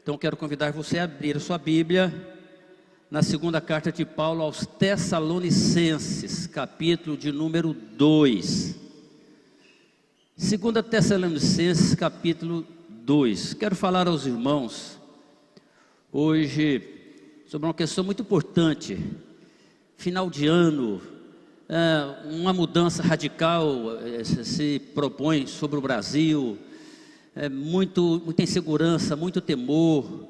Então quero convidar você a abrir a sua Bíblia na segunda carta de Paulo aos Tessalonicenses, capítulo de número 2. Segunda Tessalonicenses, capítulo 2. Quero falar aos irmãos hoje sobre uma questão muito importante. Final de ano, uma mudança radical se propõe sobre o Brasil. Muita insegurança, muito temor,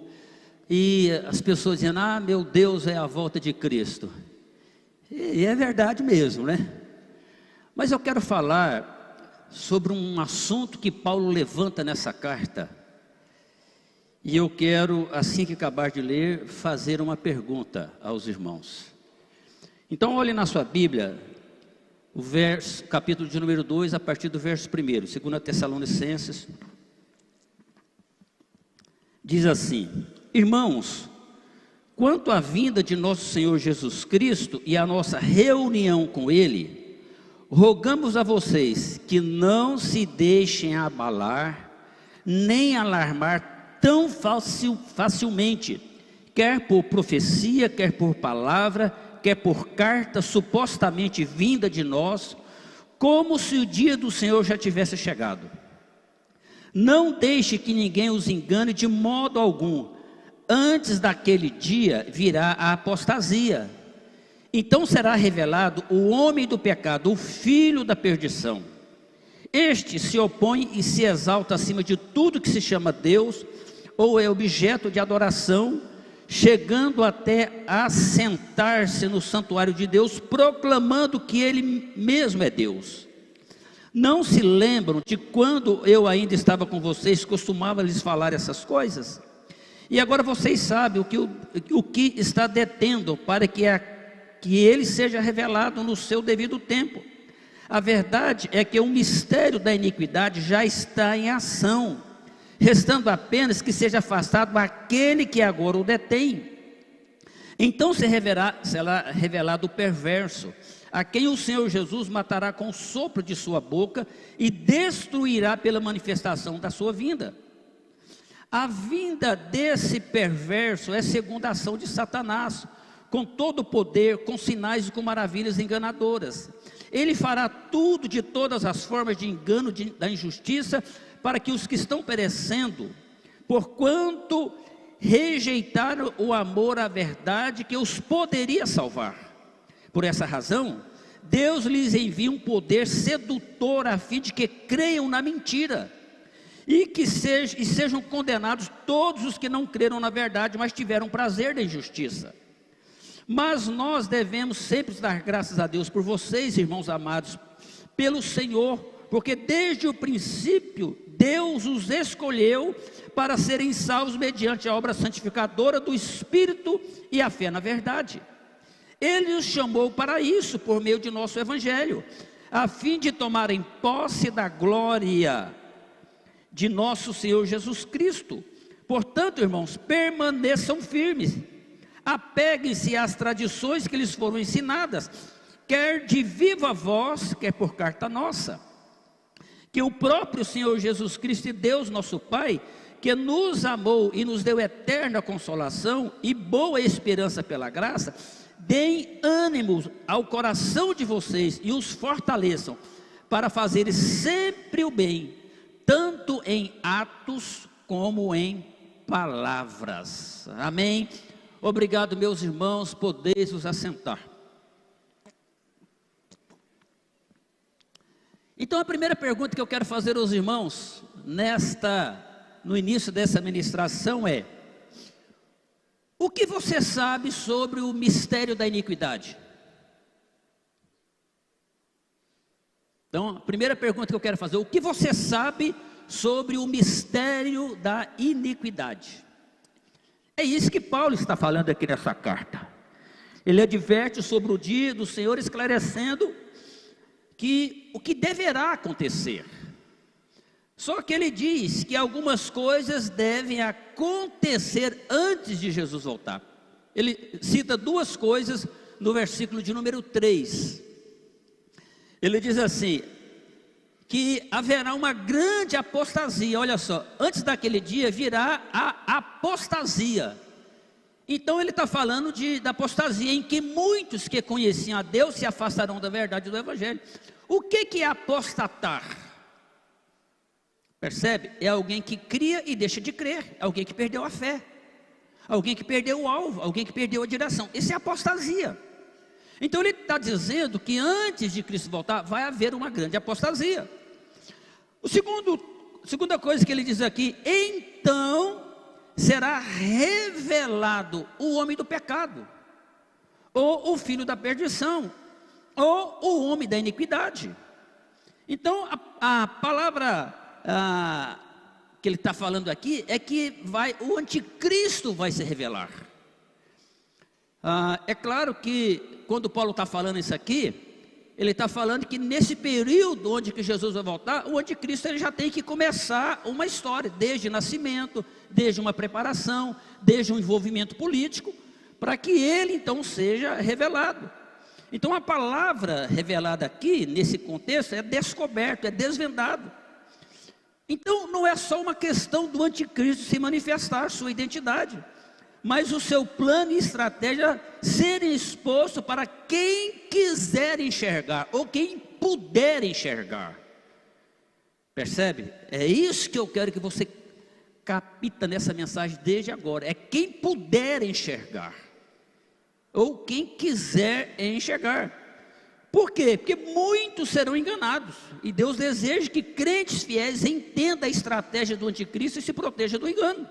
e as pessoas dizendo: ah, meu Deus, é a volta de Cristo. E é verdade mesmo, né? Mas eu quero falar sobre um assunto que Paulo levanta nessa carta, e eu quero, assim que acabar de ler, fazer uma pergunta aos irmãos. Então olhe na sua Bíblia, o capítulo de número 2, a partir do verso 1, 2 Tessalonicenses. Diz assim: irmãos, quanto à vinda de nosso Senhor Jesus Cristo e a nossa reunião com Ele, rogamos a vocês que não se deixem abalar, nem alarmar tão facilmente, quer por profecia, quer por palavra, quer por carta supostamente vinda de nós, como se o dia do Senhor já tivesse chegado. Não deixe que ninguém os engane de modo algum. Antes daquele dia virá a apostasia. Então será revelado o homem do pecado, o filho da perdição. Este se opõe e se exalta acima de tudo que se chama Deus, ou é objeto de adoração, chegando até a sentar-se no santuário de Deus, proclamando que Ele mesmo é Deus. Não se lembram de quando eu ainda estava com vocês, costumava lhes falar essas coisas? E agora vocês sabem o que está detendo, para que ele seja revelado no seu devido tempo. A verdade é que o mistério da iniquidade já está em ação, restando apenas que seja afastado aquele que agora o detém. Então será revelado o perverso, a quem o Senhor Jesus matará com o sopro de sua boca e destruirá pela manifestação da sua vinda. A vinda desse perverso é segundo a ação de Satanás, com todo o poder, com sinais e com maravilhas enganadoras. Ele fará tudo de todas as formas de engano, da injustiça, para que os que estão perecendo, porquanto rejeitaram o amor à verdade que os poderia salvar. Por essa razão, Deus lhes envia um poder sedutor a fim de que creiam na mentira e sejam condenados todos os que não creram na verdade, mas tiveram prazer da injustiça. Mas nós devemos sempre dar graças a Deus por vocês, irmãos amados, pelo Senhor, porque desde o princípio Deus os escolheu para serem salvos mediante a obra santificadora do Espírito e a fé na verdade. Ele os chamou para isso por meio de nosso Evangelho, a fim de tomarem posse da glória de nosso Senhor Jesus Cristo. Portanto, irmãos, permaneçam firmes, apeguem-se às tradições que lhes foram ensinadas, quer de viva voz, quer por carta nossa. Que o próprio Senhor Jesus Cristo e Deus nosso Pai, que nos amou e nos deu eterna consolação e boa esperança pela graça, deem ânimo ao coração de vocês e os fortaleçam para fazerem sempre o bem, tanto em atos como em palavras. Amém? Obrigado, meus irmãos, podeis vos assentar. Então a primeira pergunta que eu quero fazer aos irmãos no início dessa ministração é: o que você sabe sobre o mistério da iniquidade? Então, a primeira pergunta que eu quero fazer: o que você sabe sobre o mistério da iniquidade? É isso que Paulo está falando aqui nessa carta. Ele adverte sobre o dia do Senhor, esclarecendo o que deverá acontecer. Só que ele diz que algumas coisas devem acontecer antes de Jesus voltar. Ele cita duas coisas no versículo de número 3. Ele diz assim: que haverá uma grande apostasia. Olha só, antes daquele dia virá a apostasia. Então ele está falando da apostasia, em que muitos que conheciam a Deus se afastarão da verdade do Evangelho. O que é apostatar? Percebe? É alguém que cria e deixa de crer, alguém que perdeu a fé, alguém que perdeu o alvo, alguém que perdeu a direção. Isso é apostasia. Então ele está dizendo que antes de Cristo voltar, vai haver uma grande apostasia. Segunda coisa que ele diz aqui: então será revelado o homem do pecado, ou o filho da perdição, ou o homem da iniquidade. Então a palavra que ele está falando aqui é que o anticristo vai se revelar. É claro que quando Paulo está falando isso aqui, ele está falando que nesse período onde que Jesus vai voltar, o anticristo ele já tem que começar uma história, desde nascimento, desde uma preparação, desde um envolvimento político, para que ele então seja revelado. Então a palavra revelada aqui, nesse contexto, é descoberto, é desvendado. Então não é só uma questão do anticristo se manifestar sua identidade, mas o seu plano e estratégia serem expostos para quem quiser enxergar, ou quem puder enxergar. Percebe? É isso que eu quero que você capta nessa mensagem desde agora. É quem puder enxergar, ou quem quiser enxergar. Por quê? Porque muitos serão enganados, e Deus deseja que crentes fiéis entendam a estratégia do anticristo e se protejam do engano.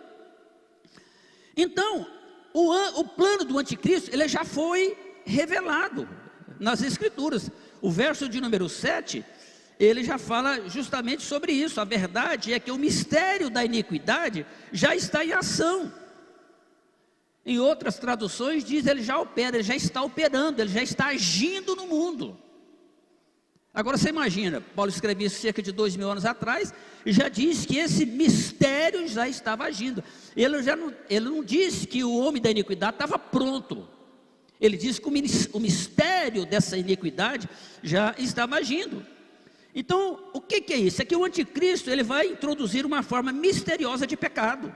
Então, o plano do anticristo, ele já foi revelado nas escrituras. O verso de número 7, ele já fala justamente sobre isso. A verdade é que o mistério da iniquidade já está em ação. Em outras traduções diz, ele já opera, ele já está operando, ele já está agindo no mundo. Agora você imagina, Paulo escreveu isso cerca de 2000 anos atrás, e já diz que esse mistério já estava agindo. Ele não disse que o homem da iniquidade estava pronto. Ele diz que o mistério dessa iniquidade já estava agindo. Então, o que é isso? É que o anticristo ele vai introduzir uma forma misteriosa de pecado.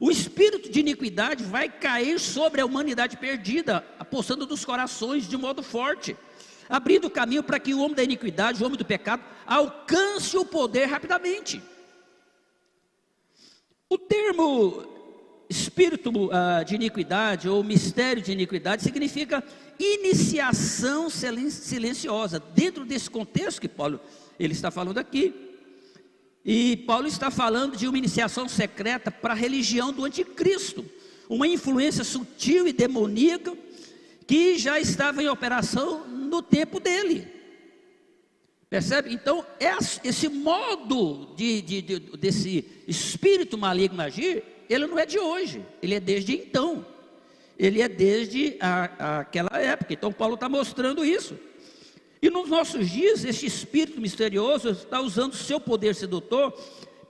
O espírito de iniquidade vai cair sobre a humanidade perdida, apossando dos corações de modo forte, abrindo caminho para que o homem da iniquidade, o homem do pecado, alcance o poder rapidamente. O termo espírito de iniquidade, ou mistério de iniquidade, significa iniciação silenciosa. Dentro desse contexto que Paulo ele está falando aqui, e Paulo está falando de uma iniciação secreta para a religião do anticristo, uma influência sutil e demoníaca, que já estava em operação no tempo dele. Percebe? Então esse modo desse espírito maligno agir, ele não é de hoje, ele é desde então, ele é desde aquela época. Então Paulo está mostrando isso. E nos nossos dias, esse espírito misterioso está usando o seu poder sedutor,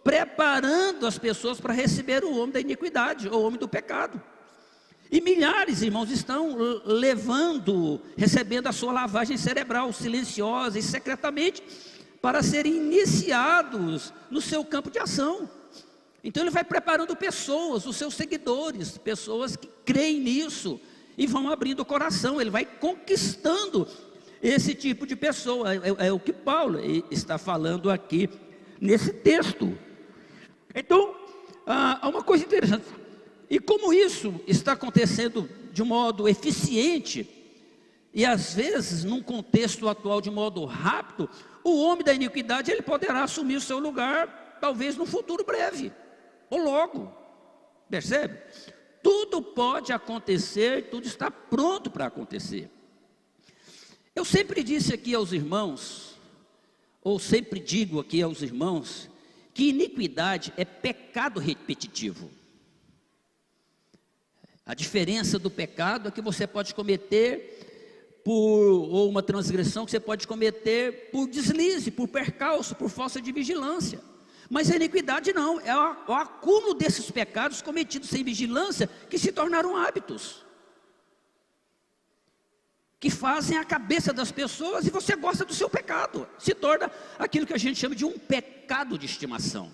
preparando as pessoas para receber o homem da iniquidade, ou o homem do pecado. E milhares, irmãos, estão recebendo a sua lavagem cerebral, silenciosa e secretamente, para serem iniciados no seu campo de ação. Então ele vai preparando pessoas, os seus seguidores, pessoas que creem nisso, e vão abrindo o coração, ele vai conquistando esse tipo de pessoa. É o que Paulo está falando aqui nesse texto. Então, há uma coisa interessante. E como isso está acontecendo de modo eficiente, e às vezes num contexto atual de modo rápido, o homem da iniquidade ele poderá assumir o seu lugar, talvez no futuro breve, ou logo. Percebe? Tudo pode acontecer, tudo está pronto para acontecer. Eu sempre disse aqui aos irmãos, ou sempre digo aqui aos irmãos, que iniquidade é pecado repetitivo. A diferença do pecado é que você pode cometer ou uma transgressão que você pode cometer por deslize, por percalço, por falta de vigilância. Mas a iniquidade não, é o acúmulo desses pecados cometidos sem vigilância que se tornaram hábitos. que fazem a cabeça das pessoas, e você gosta do seu pecado, se torna aquilo que a gente chama de um pecado de estimação.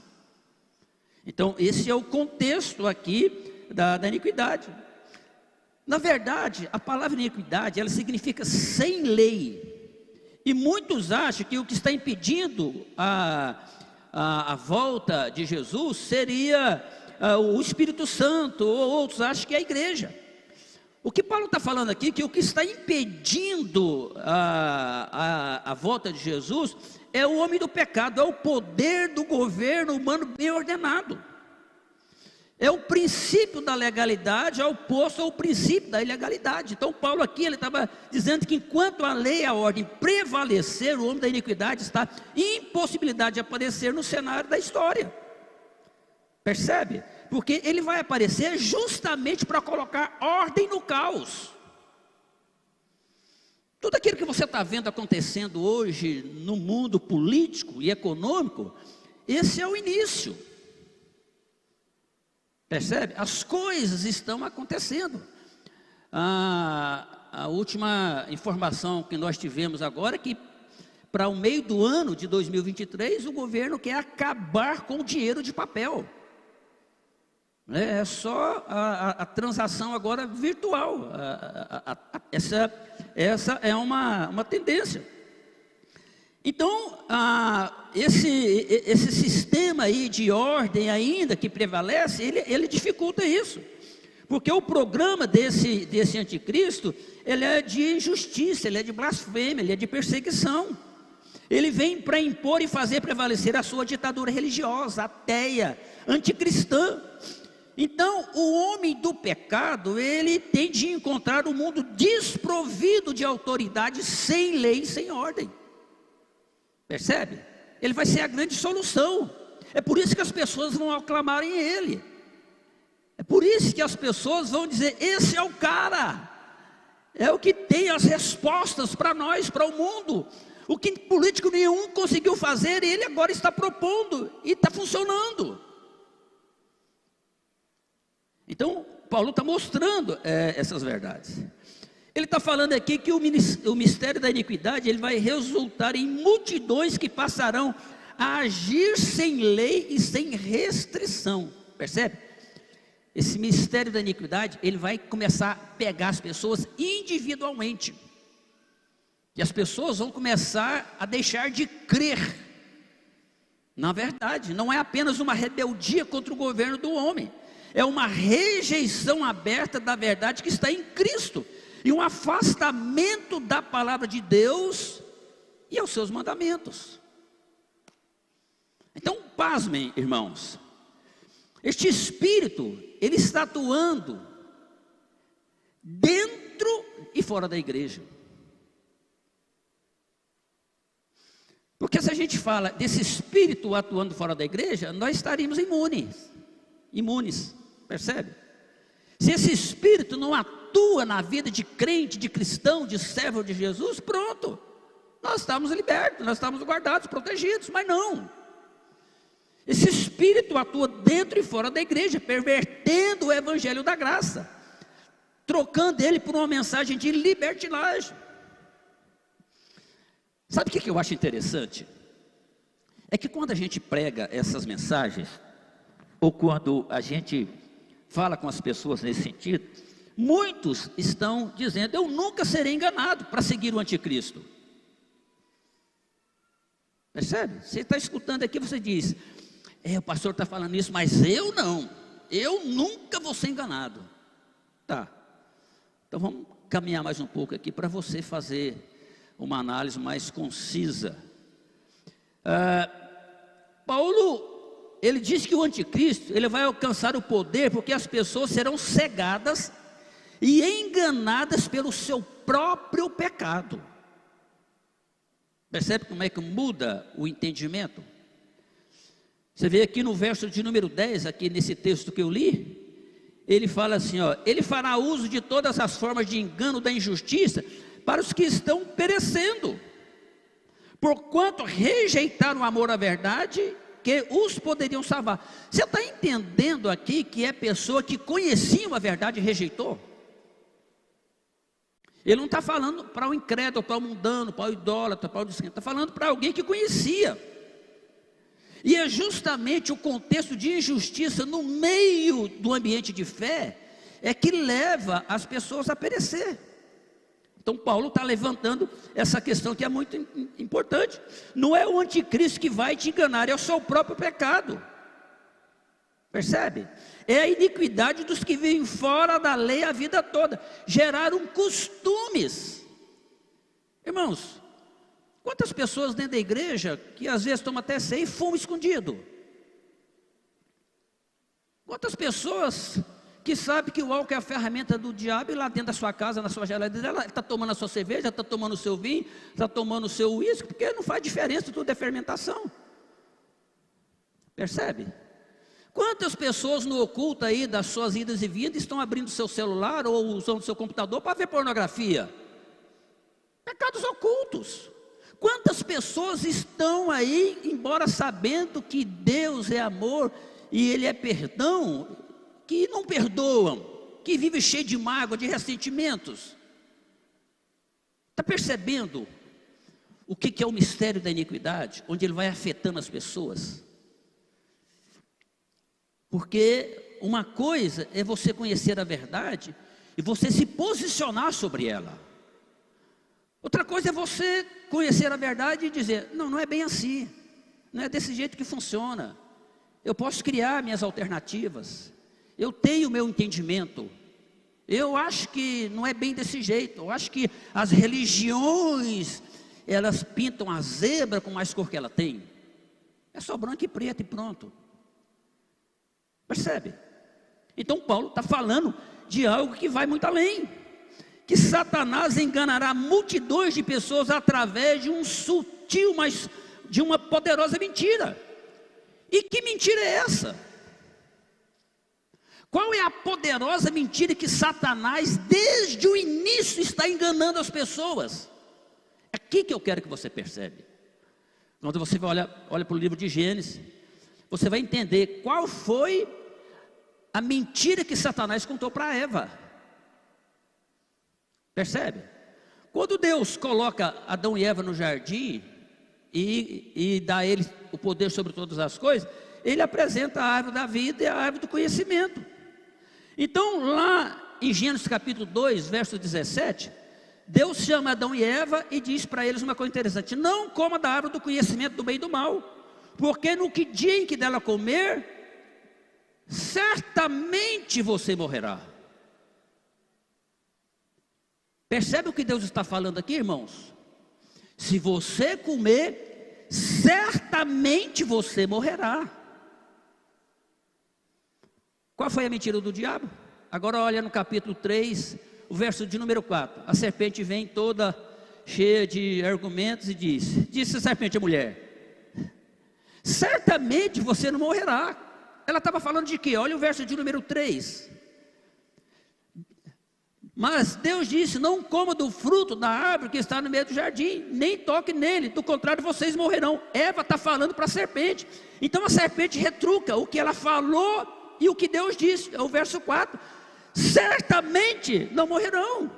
Então esse é o contexto aqui da iniquidade. Na verdade, a palavra iniquidade, ela significa sem lei, e muitos acham que o que está impedindo a volta de Jesus seria o Espírito Santo, ou outros acham que é a igreja. O que Paulo está falando aqui, que o que está impedindo a volta de Jesus é o homem do pecado, é o poder do governo humano bem ordenado. É o princípio da legalidade oposto ao princípio da ilegalidade. Então Paulo aqui, ele estava dizendo que enquanto a lei e a ordem prevalecer, o homem da iniquidade está em impossibilidade de aparecer no cenário da história. Percebe? Porque ele vai aparecer justamente para colocar ordem no caos. Tudo aquilo que você está vendo acontecendo hoje no mundo político e econômico, esse é o início. Percebe? As coisas estão acontecendo. A última informação que nós tivemos agora é que para o meio do ano de 2023, o governo quer acabar com o dinheiro de papel. É só a transação agora virtual. Essa é uma tendência. Então, esse sistema aí de ordem ainda que prevalece, ele dificulta isso. Porque o programa desse anticristo, ele é de injustiça, ele é de blasfêmia, ele é de perseguição. Ele vem para impor e fazer prevalecer a sua ditadura religiosa, ateia, anticristã. Então, o homem do pecado, ele tem de encontrar um mundo desprovido de autoridade, sem lei e sem ordem. Percebe? Ele vai ser a grande solução. É por isso que as pessoas vão aclamarem ele. É por isso que as pessoas vão dizer: esse é o cara, é o que tem as respostas para nós, para o mundo. O que político nenhum conseguiu fazer, ele agora está propondo e está funcionando. Então, Paulo está mostrando essas verdades. Ele está falando aqui que o mistério da iniquidade, ele vai resultar em multidões que passarão a agir sem lei e sem restrição. Percebe? Esse mistério da iniquidade, ele vai começar a pegar as pessoas individualmente. E as pessoas vão começar a deixar de crer. Na verdade, não é apenas uma rebeldia contra o governo do homem, é uma rejeição aberta da verdade que está em Cristo, e um afastamento da palavra de Deus e aos seus mandamentos. Então, pasmem, irmãos, este espírito, ele está atuando dentro e fora da igreja. Porque se a gente fala desse espírito atuando fora da igreja, nós estaríamos imunes, percebe? Se esse espírito não atua na vida de crente, de cristão, de servo de Jesus, pronto, nós estamos libertos, nós estamos guardados, protegidos, mas não. Esse espírito atua dentro e fora da igreja, pervertendo o evangelho da graça, trocando ele por uma mensagem de libertinagem. Sabe o que eu acho interessante? É que quando a gente prega essas mensagens, ou quando a gente fala com as pessoas nesse sentido, muitos estão dizendo: eu nunca serei enganado para seguir o anticristo. Percebe? Você está escutando aqui, você diz: o pastor está falando isso, mas eu não, eu nunca vou ser enganado. Tá, então vamos caminhar mais um pouco aqui para você fazer uma análise mais concisa. Paulo, ele diz que o anticristo, ele vai alcançar o poder porque as pessoas serão cegadas e enganadas pelo seu próprio pecado. Percebe como é que muda o entendimento? Você vê aqui no verso de número 10, aqui nesse texto que eu li, ele fala assim, ele fará uso de todas as formas de engano da injustiça para os que estão perecendo, porquanto rejeitaram o amor à verdade, que os poderiam salvar. Você está entendendo aqui que é pessoa que conhecia a verdade e rejeitou? Ele não está falando para o incrédulo, para o mundano, para o idólatra, para o descrente, está falando para alguém que conhecia. E é justamente o contexto de injustiça no meio do ambiente de fé é que leva as pessoas a perecer. Então Paulo está levantando essa questão que é muito importante. Não é o anticristo que vai te enganar, é o seu próprio pecado. Percebe? É a iniquidade dos que vivem fora da lei a vida toda. Geraram costumes. Irmãos, quantas pessoas dentro da igreja que às vezes tomam até ceia e fumam escondido? Quantas pessoas que sabem que o álcool é a ferramenta do diabo e lá dentro da sua casa, na sua geladeira, ela está tomando a sua cerveja, está tomando o seu vinho, está tomando o seu uísque, porque não faz diferença, tudo é fermentação. Percebe? Quantas pessoas no oculto aí das suas idas e vindas estão abrindo seu celular ou usando seu computador para ver pornografia? Pecados ocultos. Quantas pessoas estão aí, embora sabendo que Deus é amor e Ele é perdão, que não perdoam, que vivem cheio de mágoa, de ressentimentos? Está percebendo o que é o mistério da iniquidade, onde ele vai afetando as pessoas? Porque uma coisa é você conhecer a verdade e você se posicionar sobre ela. Outra coisa é você conhecer a verdade e dizer: não, não é bem assim, não é desse jeito que funciona. Eu posso criar minhas alternativas, eu tenho o meu entendimento. Eu acho que não é bem desse jeito. Eu acho que as religiões, elas pintam a zebra com mais cor que ela tem. É só branco e preto e pronto. Percebe? Então Paulo está falando de algo que vai muito além. Que Satanás enganará multidões de pessoas através de um sutil, mas de uma poderosa mentira. E que mentira é essa? Qual é a poderosa mentira que Satanás, desde o início, está enganando as pessoas? É aqui que eu quero que você percebe. Quando você olha para o livro de Gênesis, você vai entender qual foi a mentira que Satanás contou para Eva. Percebe? Quando Deus coloca Adão e Eva no jardim e dá a eles o poder sobre todas as coisas, Ele apresenta a árvore da vida e a árvore do conhecimento. Então lá em Gênesis capítulo 2, verso 17, Deus chama Adão e Eva e diz para eles uma coisa interessante: não coma da árvore do conhecimento do bem e do mal, porque no dia em que dela comer, certamente você morrerá. Percebe o que Deus está falando aqui, irmãos? Se você comer, certamente você morrerá. Qual foi a mentira do diabo? Agora olha no capítulo 3, o verso de número 4. A serpente vem toda cheia de argumentos e disse a serpente à mulher: certamente você não morrerá. Ela estava falando de quê? Olha o verso de número 3. Mas Deus disse: não coma do fruto da árvore que está no meio do jardim, nem toque nele, do contrário vocês morrerão. Eva está falando para a serpente. Então a serpente retruca o que ela falou e o que Deus disse. É o verso 4: certamente não morrerão.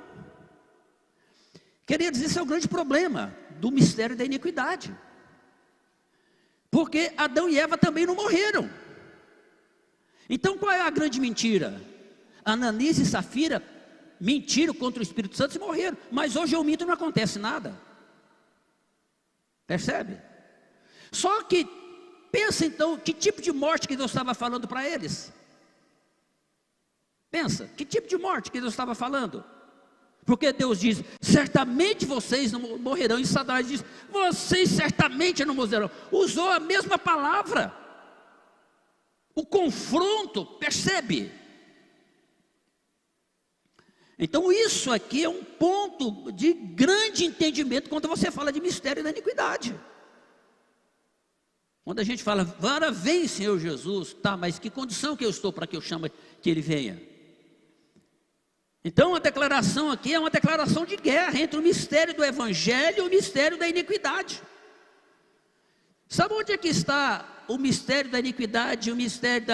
Queridos, esse é o grande problema do mistério da iniquidade, porque Adão e Eva também não morreram. Então qual é a grande mentira? Ananias e Safira mentiram contra o Espírito Santo e morreram. Mas hoje eu minto e não acontece nada. Percebe? Só que pensa então, que tipo de morte que Deus estava falando para eles? Pensa, que tipo de morte que Deus estava falando? Porque Deus diz: certamente vocês não morrerão. E Satanás diz: vocês certamente não morrerão. Usou a mesma palavra. O confronto, percebe? Então isso aqui é um ponto de grande entendimento quando você fala de mistério da iniquidade. Quando a gente fala: vara vem Senhor Jesus, tá, mas que condição que eu estou para que eu chame que Ele venha? Então a declaração aqui é uma declaração de guerra entre o mistério do Evangelho e o mistério da iniquidade. Sabe onde é que está o mistério da iniquidade e o mistério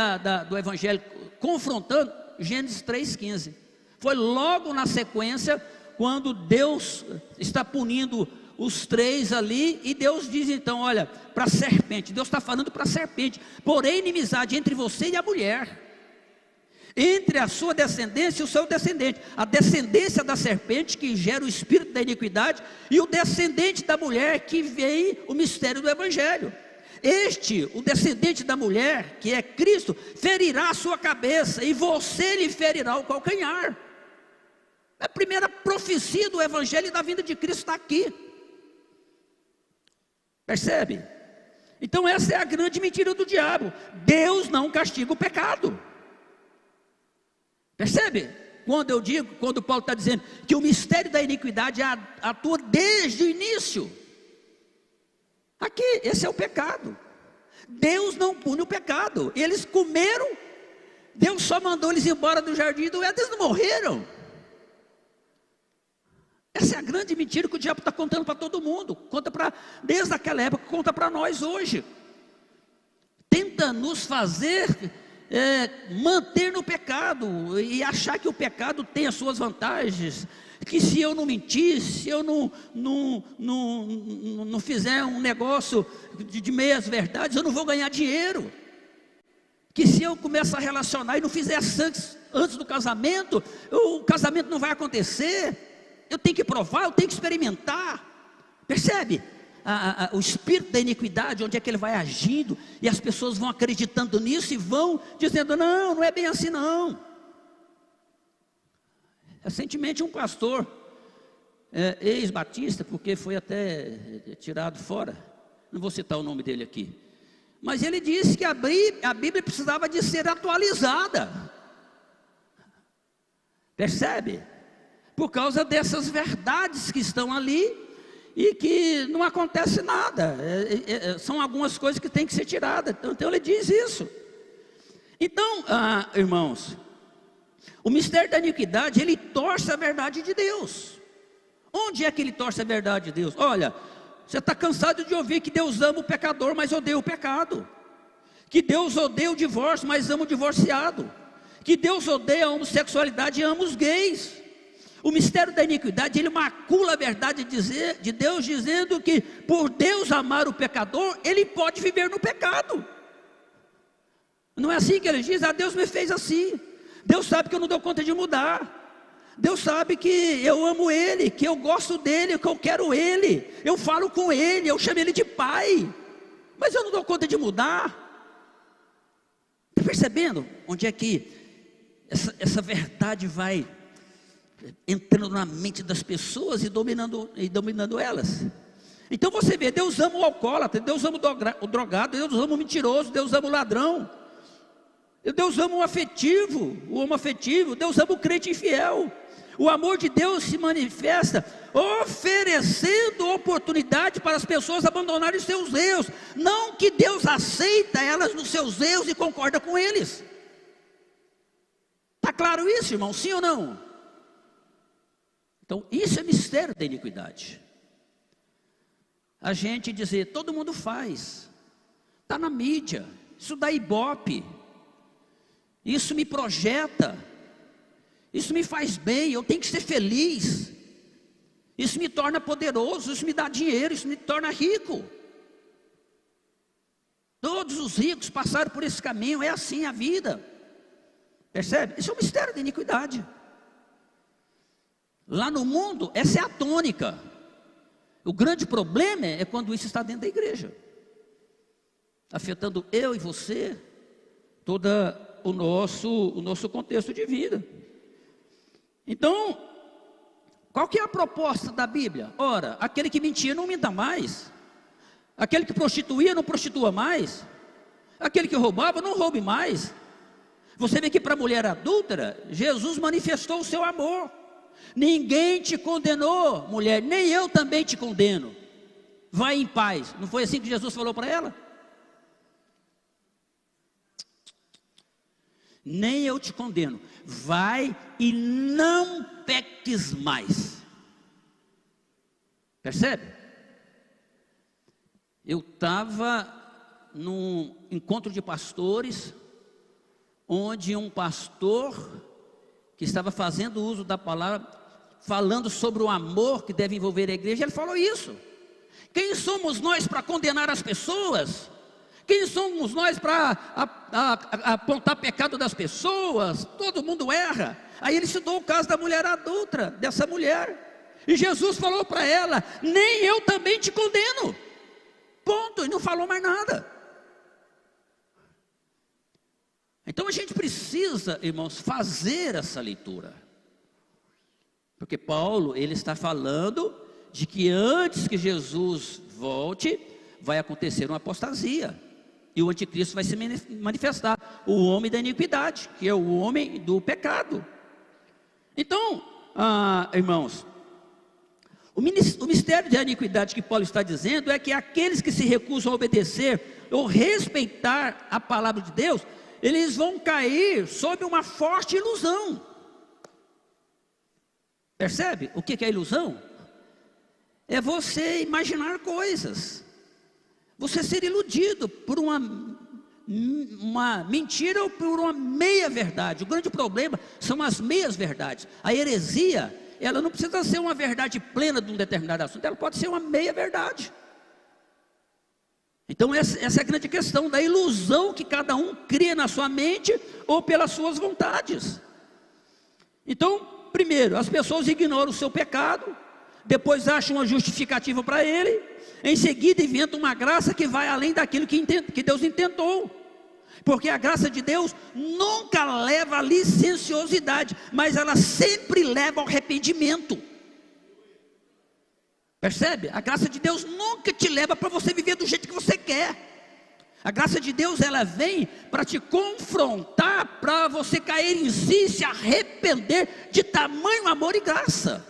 do Evangelho confrontando? Gênesis 3,15. Foi logo na sequência, quando Deus está punindo os três ali, e Deus diz então, olha, para a serpente, Deus está falando para a serpente: porém inimizade entre você e a mulher, entre a sua descendência e o seu descendente, a descendência da serpente que gera o espírito da iniquidade, e o descendente da mulher que vem o mistério do evangelho. Este, o descendente da mulher, que é Cristo, ferirá a sua cabeça, e você lhe ferirá o calcanhar. A primeira profecia do evangelho e da vinda de Cristo está aqui. Percebe? Então essa é a grande mentira do diabo: Deus não castiga o pecado. Percebe? Quando Paulo está dizendo que o mistério da iniquidade atua desde o início. Aqui, esse é o pecado. Deus não pune o pecado. Eles comeram, Deus só mandou eles embora do jardim do Éden, eles não morreram. Essa é a grande mentira que o diabo está contando para todo mundo. Desde aquela época, conta para nós hoje. Tenta nos fazer manter no pecado e achar que o pecado tem as suas vantagens, que se eu não mentir, se eu não fizer um negócio de meias verdades, eu não vou ganhar dinheiro, que se eu começar a relacionar e não fizer sexo antes do casamento, o casamento não vai acontecer. Eu tenho que provar, eu tenho que experimentar. Percebe? O espírito da iniquidade, onde é que ele vai agindo, e as pessoas vão acreditando nisso e vão dizendo: não é bem assim não. Recentemente um pastor, ex-batista, porque foi até tirado fora, não vou citar o nome dele aqui, mas ele disse que a Bíblia precisava de ser atualizada. Percebe? Por causa dessas verdades que estão ali, e que não acontece nada, são algumas coisas que têm que ser tiradas. Então ele diz isso. Então, irmãos, o mistério da iniquidade, ele torce a verdade de Deus. Onde é que ele torce a verdade de Deus? Olha, você está cansado de ouvir que Deus ama o pecador, mas odeia o pecado, que Deus odeia o divórcio, mas ama o divorciado, que Deus odeia a homossexualidade e ama os gays. O mistério da iniquidade, ele macula a verdade de Deus, dizendo que por Deus amar o pecador, ele pode viver no pecado. Não é assim que ele diz? Deus me fez assim. Deus sabe que eu não dou conta de mudar. Deus sabe que eu amo Ele, que eu gosto dEle, que eu quero Ele. Eu falo com Ele, eu chamo Ele de Pai. Mas eu não dou conta de mudar. Está percebendo onde é que essa verdade vai entrando na mente das pessoas e dominando elas? Então você vê, Deus ama o alcoólatra, Deus ama o drogado, Deus ama o mentiroso, Deus ama o ladrão, Deus ama o afetivo, o homoafetivo, Deus ama o crente infiel. O amor de Deus se manifesta oferecendo oportunidade para as pessoas abandonarem os seus erros. Não que Deus aceita elas nos seus erros e concorda com eles. Está claro isso, irmão? Sim ou não? Então isso é mistério da iniquidade. A gente dizer, todo mundo faz, está na mídia, isso dá ibope, isso me projeta, isso me faz bem, eu tenho que ser feliz, isso me torna poderoso, isso me dá dinheiro, isso me torna rico. Todos os ricos passaram por esse caminho, é assim a vida. Percebe? Isso é um mistério da iniquidade. Lá no mundo, essa é a tônica. O grande problema é quando isso está dentro da igreja, afetando eu e você, todo o nosso contexto de vida. Então, qual que é a proposta da Bíblia? Ora, aquele que mentia não minta mais, aquele que prostituía não prostitua mais, aquele que roubava não roube mais. Você vê que para a mulher adúltera, Jesus manifestou o seu amor. Ninguém te condenou, mulher, nem eu também te condeno. Vai em paz. Não foi assim que Jesus falou para ela? Nem eu te condeno. Vai e não peques mais. Percebe? Eu estava num encontro de pastores, onde um pastor que estava fazendo uso da palavra falando sobre o amor que deve envolver a igreja, ele falou isso. Quem somos nós para condenar as pessoas? Quem somos nós para apontar pecado das pessoas? Todo mundo erra. Aí ele citou o caso da mulher adulta, dessa mulher. E Jesus falou para ela: nem eu também te condeno. Ponto, e não falou mais nada. Então a gente precisa, irmãos, fazer essa leitura. Porque Paulo, ele está falando de que antes que Jesus volte, vai acontecer uma apostasia. E o anticristo vai se manifestar, o homem da iniquidade, que é o homem do pecado. Então, irmãos, o mistério da iniquidade que Paulo está dizendo é que aqueles que se recusam a obedecer ou respeitar a palavra de Deus, eles vão cair sob uma forte ilusão. Percebe o que é ilusão? É você imaginar coisas, você ser iludido por uma mentira ou por uma meia verdade. O grande problema são as meias verdades. A heresia, ela não precisa ser uma verdade plena de um determinado assunto, ela pode ser uma meia verdade. Então essa é a grande questão da ilusão que cada um cria na sua mente ou pelas suas vontades. Então, primeiro, as pessoas ignoram o seu pecado, depois acham uma justificativa para ele, em seguida inventam uma graça que vai além daquilo que Deus intentou. Porque a graça de Deus nunca leva a licenciosidade, mas ela sempre leva ao arrependimento. Percebe? A graça de Deus nunca te leva para você viver do jeito que você quer. A graça de Deus, ela vem para te confrontar, para você cair em si, se arrepender de tamanho amor e graça.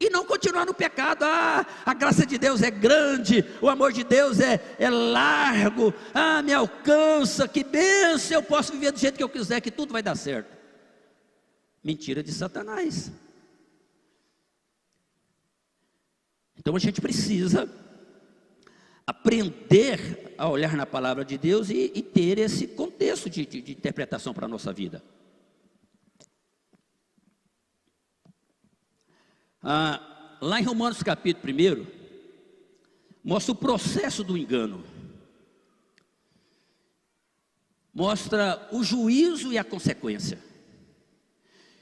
E não continuar no pecado. A graça de Deus é grande, o amor de Deus é largo, me alcança, que bênção, eu posso viver do jeito que eu quiser, que tudo vai dar certo. Mentira de Satanás. Então a gente precisa aprender a olhar na palavra de Deus e ter esse contexto de interpretação para a nossa vida. Lá em Romanos capítulo 1, mostra o processo do engano. Mostra o juízo e a consequência.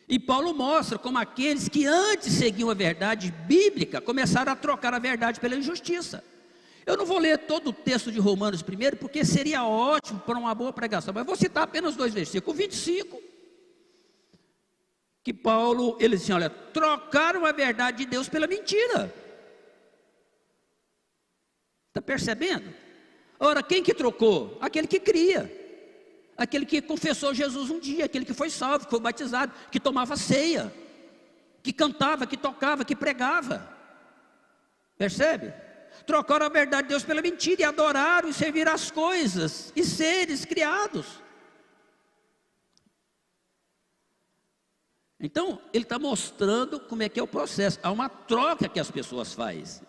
E Paulo mostra como aqueles que antes seguiam a verdade bíblica começaram a trocar a verdade pela injustiça. Eu não vou ler todo o texto de Romanos primeiro, porque seria ótimo para uma boa pregação, mas vou citar apenas 2 versículos. 25, que Paulo, ele diz assim, olha, trocaram a verdade de Deus pela mentira. Está percebendo? Ora, quem que trocou? Aquele que cria. Aquele que confessou Jesus um dia, aquele que foi salvo, que foi batizado, que tomava ceia, que cantava, que tocava, que pregava. Percebe? Trocaram a verdade de Deus pela mentira e adoraram e serviram as coisas e seres criados. Então, ele está mostrando como é que é o processo. Há uma troca que as pessoas fazem.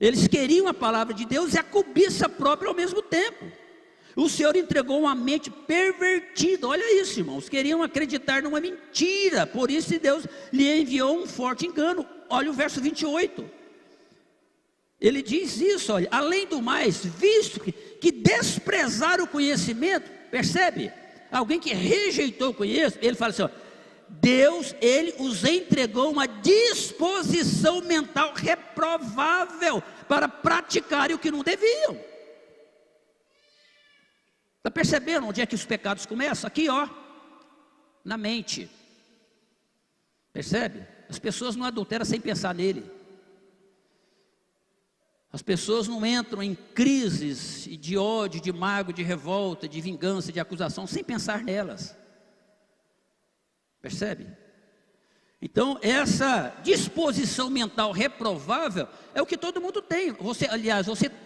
Eles queriam a palavra de Deus e a cobiça própria ao mesmo tempo. O Senhor entregou uma mente pervertida. Olha isso, irmãos. Queriam acreditar numa mentira. Por isso Deus lhe enviou um forte engano. Olha o verso 28. Ele diz isso, olha. Além do mais, visto que desprezaram o conhecimento. Percebe? Alguém que rejeitou o conhecimento. Ele fala assim, ó, Deus, ele os entregou uma disposição mental reprovável para praticarem o que não deviam. Está percebendo onde é que os pecados começam? Aqui, ó, na mente. Percebe? As pessoas não adulteram sem pensar nele. As pessoas não entram em crises de ódio, de mágoa, de revolta, de vingança, de acusação, sem pensar nelas. Percebe? Então, essa disposição mental reprovável é o que todo mundo tem.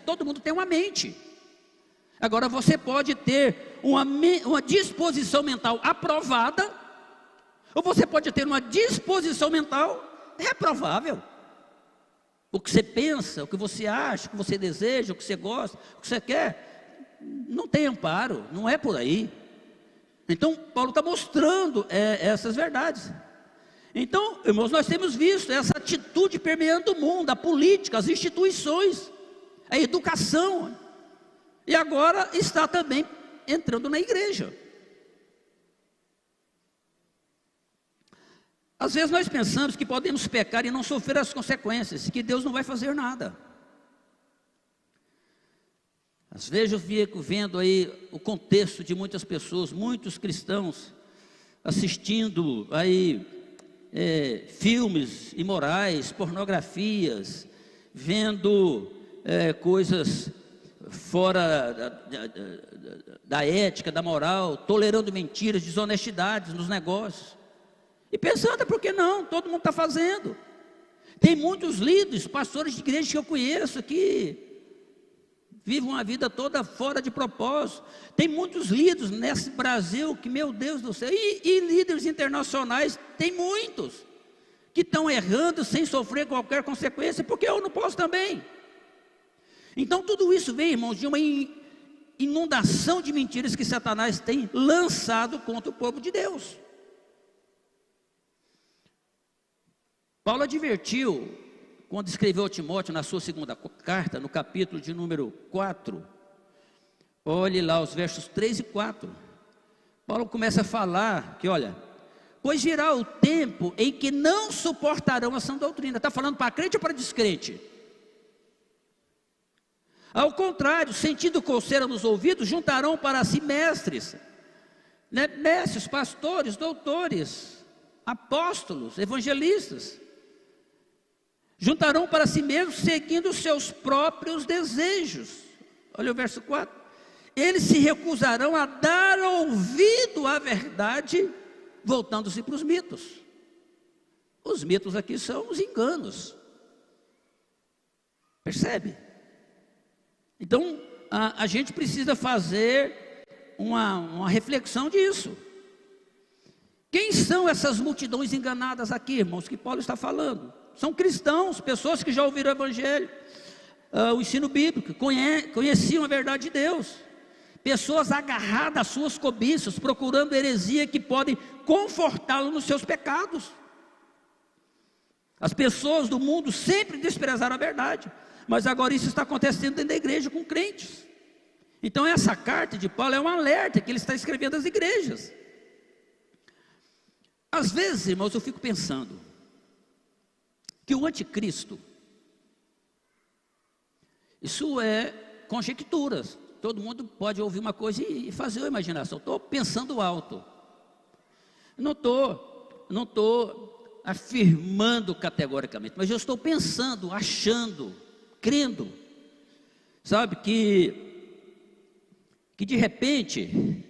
Todo mundo tem uma mente. Agora você pode ter uma disposição mental aprovada, ou você pode ter uma disposição mental reprovável. O que você pensa, o que você acha, o que você deseja, o que você gosta, o que você quer, não tem amparo, não é por aí. Então Paulo está mostrando essas verdades. Então, irmãos, nós temos visto essa atitude permeando o mundo, a política, as instituições, a educação, e agora está também entrando na igreja. Às vezes nós pensamos que podemos pecar e não sofrer as consequências, que Deus não vai fazer nada. Às vezes eu fico vendo aí o contexto de muitas pessoas, muitos cristãos, assistindo aí filmes imorais, pornografias, vendo coisas fora da ética, da moral, tolerando mentiras, desonestidades nos negócios. E pensando, por que não? Todo mundo está fazendo. Tem muitos líderes, pastores de igreja que eu conheço que vivem uma vida toda fora de propósito. Tem muitos líderes nesse Brasil que, meu Deus do céu, e líderes internacionais, tem muitos que estão errando sem sofrer qualquer consequência, porque eu não posso também. Então tudo isso vem, irmãos, de uma inundação de mentiras que Satanás tem lançado contra o povo de Deus. Paulo advertiu, quando escreveu a Timóteo na sua segunda carta, no capítulo de número 4, olhe lá os versos 3 e 4, Paulo começa a falar que, olha, pois virá o tempo em que não suportarão a sã doutrina. Está falando para crente ou para descrente? Ao contrário, sentindo coceira nos ouvidos, juntarão para si mestres, mestres, pastores, doutores, apóstolos, evangelistas. Juntarão para si mesmos, seguindo os seus próprios desejos. Olha o verso 4. Eles se recusarão a dar ouvido à verdade, voltando-se para os mitos. Os mitos aqui são os enganos. Percebe? Então, a gente precisa fazer uma reflexão disso. Quem são essas multidões enganadas aqui, irmãos, que Paulo está falando? São cristãos, pessoas que já ouviram o evangelho, o ensino bíblico, conheciam a verdade de Deus. Pessoas agarradas às suas cobiças, procurando heresia que podem confortá-lo nos seus pecados. As pessoas do mundo sempre desprezaram a verdade, mas agora isso está acontecendo dentro da igreja com crentes. Então essa carta de Paulo é um alerta que ele está escrevendo às igrejas. Às vezes, irmãos, eu fico pensando que o anticristo, isso é conjecturas, todo mundo pode ouvir uma coisa e fazer a imaginação. Estou pensando alto, não estou afirmando categoricamente, mas eu estou pensando, achando, crendo, sabe, que de repente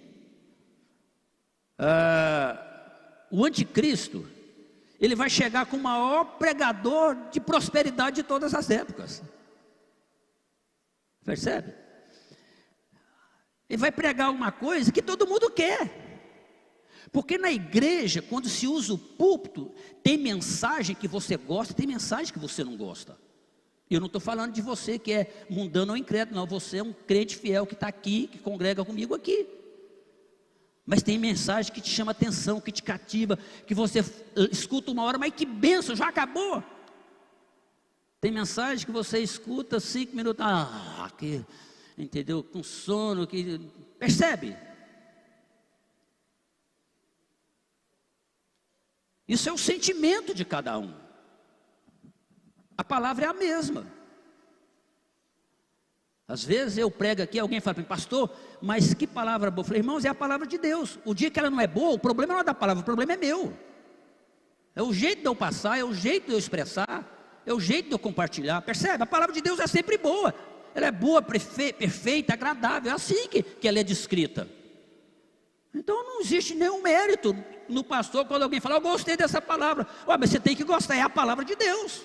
o anticristo, ele vai chegar com o maior pregador de prosperidade de todas as épocas. Percebe? Ele vai pregar uma coisa que todo mundo quer. Porque na igreja, quando se usa o púlpito, tem mensagem que você gosta, tem mensagem que você não gosta. Eu não estou falando de você que é mundano ou incrédulo, não. Você é um crente fiel que está aqui, que congrega comigo aqui. Mas tem mensagem que te chama atenção, que te cativa, que você escuta uma hora, mas que bênção, já acabou. Tem mensagem que você escuta 5 minutos, entendeu? Com sono, percebe? Isso é o sentimento de cada um. A palavra é a mesma. Às vezes eu prego aqui, alguém fala para mim, pastor, mas que palavra boa? Eu falei, irmãos, é a palavra de Deus. O dia que ela não é boa, o problema não é da palavra, o problema é meu. É o jeito de eu passar, é o jeito de eu expressar, é o jeito de eu compartilhar. Percebe? A palavra de Deus é sempre boa. Ela é boa, perfeita, agradável. É assim que ela é descrita. Então não existe nenhum mérito no pastor quando alguém fala, eu gostei dessa palavra. Mas você tem que gostar, é a palavra de Deus.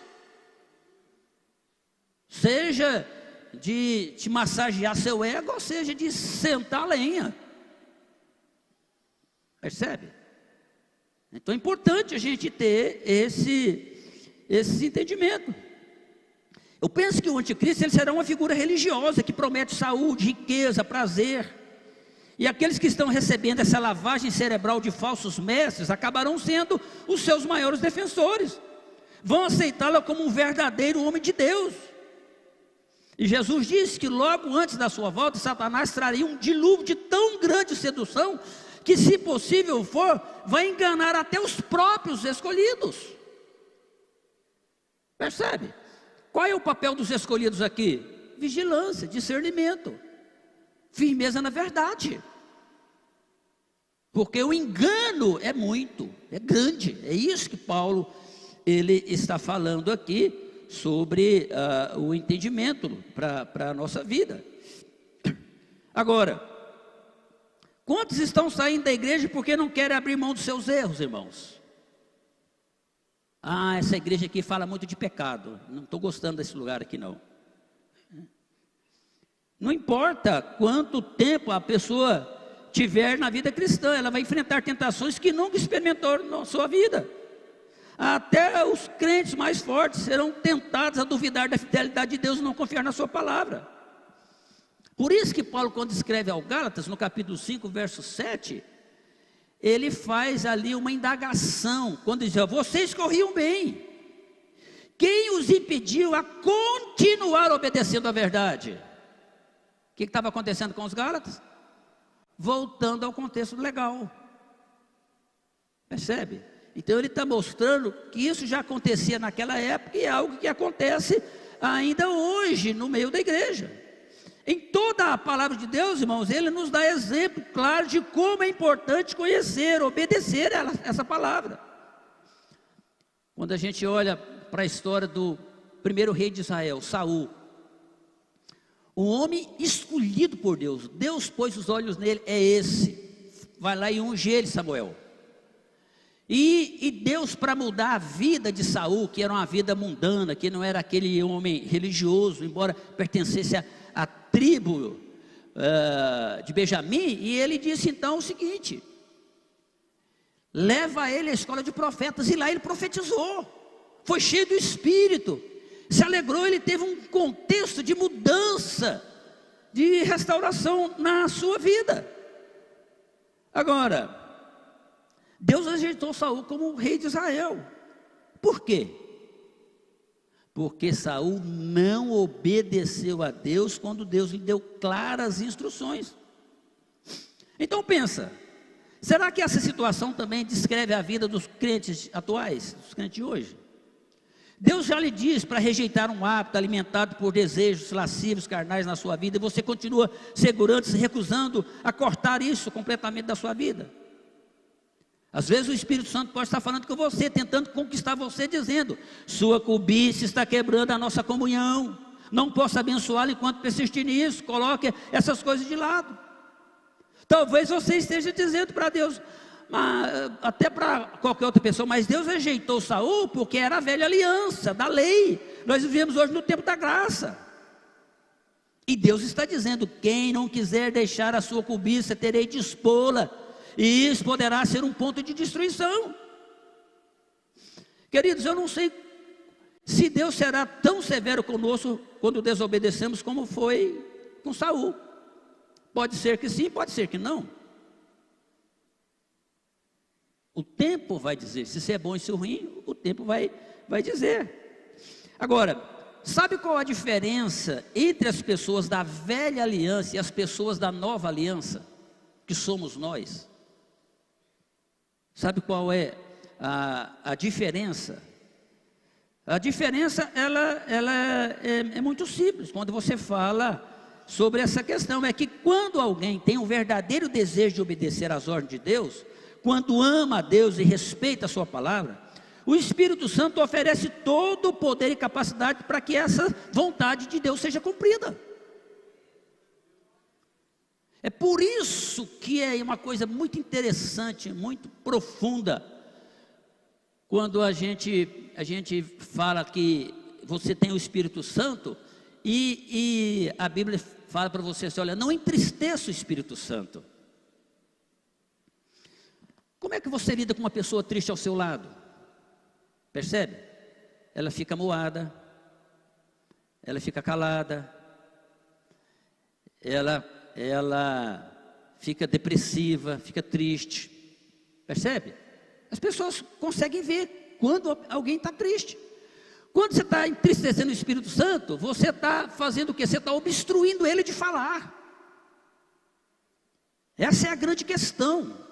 Seja de te massagear seu ego, ou seja, de sentar a lenha. Percebe? Então é importante a gente ter esse entendimento. Eu penso que o anticristo ele será uma figura religiosa que promete saúde, riqueza, prazer. E aqueles que estão recebendo essa lavagem cerebral de falsos mestres acabarão sendo os seus maiores defensores. Vão aceitá-lo como um verdadeiro homem de Deus. E Jesus disse que logo antes da sua volta, Satanás traria um dilúvio de tão grande sedução, que se possível for, vai enganar até os próprios escolhidos. Percebe? Qual é o papel dos escolhidos aqui? Vigilância, discernimento, firmeza na verdade. Porque o engano é grande. É isso que Paulo ele está falando aqui sobre o entendimento para a nossa vida. Agora, quantos estão saindo da igreja porque não querem abrir mão dos seus erros, irmãos? Essa igreja aqui fala muito de pecado, não estou gostando desse lugar aqui não. Não importa quanto tempo a pessoa tiver na vida cristã, ela vai enfrentar tentações que nunca experimentou na sua vida. Até os crentes mais fortes serão tentados a duvidar da fidelidade de Deus e não confiar na sua palavra. Por isso que Paulo, quando escreve ao Gálatas, no capítulo 5, verso 7, ele faz ali uma indagação, quando diz: vocês corriam bem, quem os impediu a continuar obedecendo à verdade? O que estava acontecendo com os Gálatas? Voltando ao contexto legal. Percebe? Então ele está mostrando que isso já acontecia naquela época e é algo que acontece ainda hoje no meio da igreja. Em toda a palavra de Deus, irmãos, ele nos dá exemplo claro de como é importante conhecer, obedecer essa palavra. Quando a gente olha para a história do primeiro rei de Israel, Saul, um homem escolhido por Deus, Deus pôs os olhos nele, é esse, vai lá e unge ele, Samuel. E Deus, para mudar a vida de Saul, que era uma vida mundana, que não era aquele homem religioso, embora pertencesse à tribo de Benjamim, e ele disse então o seguinte: leva ele à escola de profetas, e lá ele profetizou, foi cheio do Espírito, se alegrou, ele teve um contexto de mudança, de restauração na sua vida. Agora, Deus ajeitou Saul como rei de Israel. Por quê? Porque Saul não obedeceu a Deus quando Deus lhe deu claras instruções. Então pensa, será que essa situação também descreve a vida dos crentes atuais, dos crentes de hoje? Deus já lhe diz para rejeitar um hábito alimentado por desejos lascivos, carnais na sua vida, e você continua segurando-se, recusando a cortar isso completamente da sua vida. Às vezes o Espírito Santo pode estar falando com você, tentando conquistar você, dizendo: sua cobiça está quebrando a nossa comunhão, não posso abençoá-lo enquanto persistir nisso, coloque essas coisas de lado. Talvez você esteja dizendo para Deus, até para qualquer outra pessoa, mas Deus rejeitou Saul porque era a velha aliança da lei, nós vivemos hoje no tempo da graça. E Deus está dizendo: quem não quiser deixar a sua cobiça, terei de expô-la, e isso poderá ser um ponto de destruição. Queridos, eu não sei se Deus será tão severo conosco quando desobedecemos como foi com Saul. Pode ser que sim, pode ser que não. O tempo vai dizer, se isso é bom e se é ruim, o tempo vai dizer. Agora, sabe qual a diferença entre as pessoas da velha aliança e as pessoas da nova aliança, que somos nós? Sabe qual é a diferença? A diferença ela é muito simples. Quando você fala sobre essa questão, é que quando alguém tem um verdadeiro desejo de obedecer às ordens de Deus, quando ama a Deus e respeita a sua palavra, o Espírito Santo oferece todo o poder e capacidade para que essa vontade de Deus seja cumprida. É por isso que é uma coisa muito interessante, muito profunda, quando a gente fala que você tem o Espírito Santo e a Bíblia fala para você assim: olha, não entristeça o Espírito Santo. Como é que você lida com uma pessoa triste ao seu lado? Percebe? Ela fica moada, ela fica calada, ela fica depressiva, fica triste. Percebe? As pessoas conseguem ver quando alguém está triste. Quando você está entristecendo o Espírito Santo, você está fazendo o quê? Você está obstruindo ele de falar. Essa é a grande questão.